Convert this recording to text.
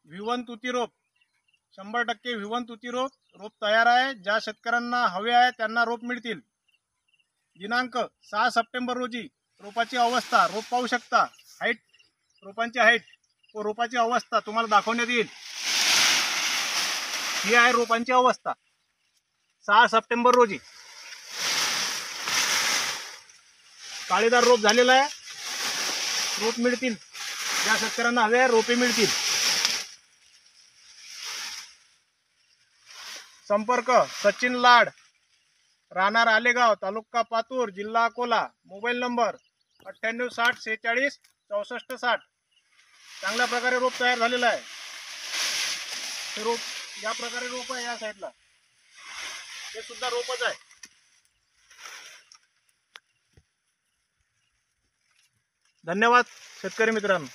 V1 तुती रोप 100% V1 तुती रोप तयार आहे। ज्या शेतकऱ्यांना हवे आहे त्यांना रोप मिळतील। दिनांक 6 सप्टेंबर रोजी रोपाची अवस्था रोप पाहू शकता। हाईट रोपांची हाईट व रोपाची अवस्था तुम्हाला दाखवण्यात येईल। ही आहे रोपांची अवस्था 6 सप्टेंबर रोजी। काळीदार रोप झालेला आहे। रोप मिळतील ज्या शेतकऱ्यांना हवे आहे रोपे मिळतील। संपर्क सचिन लाड, राहणार आलेगाव, तालुका पातूर, जिल्हा अकोला। Mobile number 9860 46 64 60। चांगल्या प्रकारे रोप तयार झालेला आहे। हे रोप या प्रकारे रोप आहे। या साईडला हे सुद्धा रोपच आहे। धन्यवाद शेतकरी मित्रांनो।